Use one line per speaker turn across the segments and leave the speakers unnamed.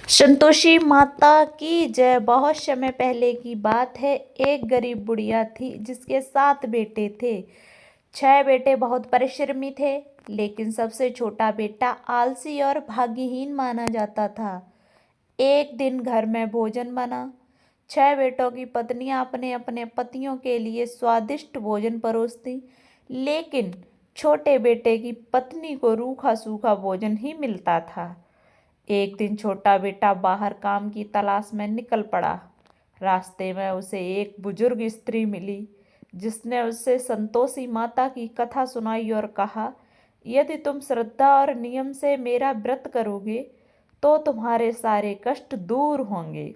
संतोषी माता की जय। बहुत समय पहले की बात है। एक गरीब बुढ़िया थी जिसके 7 बेटे थे। 6 बेटे बहुत परिश्रमी थे, लेकिन सबसे छोटा बेटा आलसी और भाग्यहीन माना जाता था। एक दिन घर में भोजन बना। 6 बेटों की पत्नियां अपने अपने पतियों के लिए स्वादिष्ट भोजन परोसती, लेकिन छोटे बेटे की पत्नी को रूखा सूखा भोजन ही मिलता था। एक दिन छोटा बेटा बाहर काम की तलाश में निकल पड़ा। रास्ते में उसे एक बुजुर्ग स्त्री मिली, जिसने उसे संतोषी माता की कथा सुनाई और कहा, यदि तुम श्रद्धा और नियम से मेरा व्रत करोगे तो तुम्हारे सारे कष्ट दूर होंगे।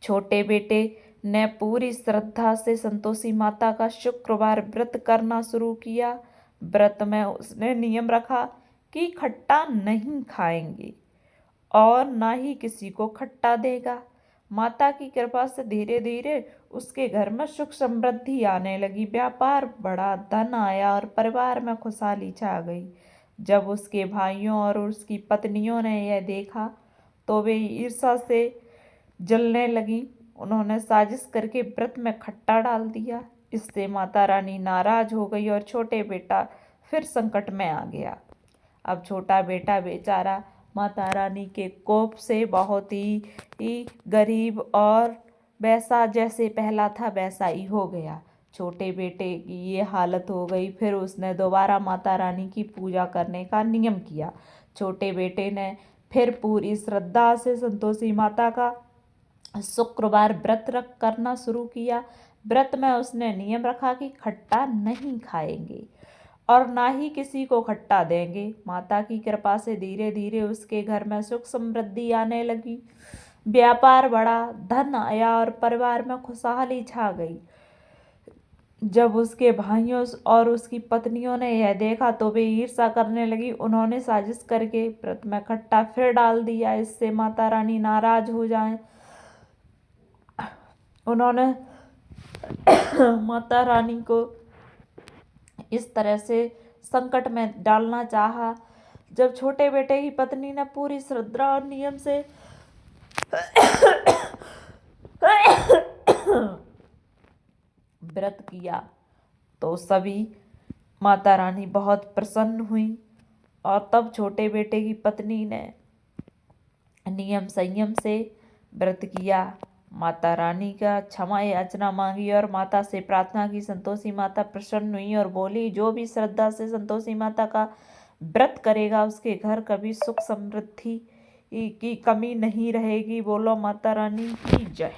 छोटे बेटे ने पूरी श्रद्धा से संतोषी माता का शुक्रवार व्रत करना शुरू किया। व्रत में उसने नियम रखा कि खट्टा नहीं खाएंगे और ना ही किसी को खट्टा देगा। माता की कृपा से धीरे धीरे उसके घर में सुख समृद्धि आने लगी। व्यापार बढ़ा, धन आया और परिवार में खुशहाली छा गई। जब उसके भाइयों और उसकी पत्नियों ने यह देखा तो वे ईर्ष्या से जलने लगी। उन्होंने साजिश करके व्रत में खट्टा डाल दिया। इससे माता रानी नाराज हो गई और छोटे बेटा फिर संकट में आ गया। अब छोटा बेटा बेचारा माता रानी के कोप से बहुत ही गरीब और वैसा जैसे पहला था वैसा ही हो गया। छोटे बेटे की ये हालत हो गई। फिर उसने दोबारा माता रानी की पूजा करने का नियम किया। छोटे बेटे ने फिर पूरी श्रद्धा से संतोषी माता का शुक्रवार व्रत करना शुरू किया। व्रत में उसने नियम रखा कि खट्टा नहीं खाएंगे और ना ही किसी को खट्टा देंगे। माता की कृपा से धीरे धीरे उसके घर में सुख समृद्धि आने लगी। व्यापार बढ़ा, धन आया और परिवार में खुशहाली छा गई। जब उसके भाइयों और उसकी पत्नियों ने यह देखा तो वे ईर्ष्या करने लगी। उन्होंने साजिश करके व्रत में खट्टा फिर डाल दिया, इससे माता रानी नाराज हो जाए। उन्होंने माता रानी को इस तरह से संकट में डालना चाहा। जब छोटे बेटे की पत्नी ने पूरी श्रद्धा और नियम से व्रत किया तो सभी माता रानी बहुत प्रसन्न हुई। और तब छोटे बेटे की पत्नी ने नियम संयम से व्रत किया, माता रानी का क्षमा याचना मांगी और माता से प्रार्थना की। संतोषी माता प्रसन्न हुई और बोली, जो भी श्रद्धा से संतोषी माता का व्रत करेगा उसके घर कभी सुख समृद्धि की कमी नहीं रहेगी। बोलो माता रानी की जय।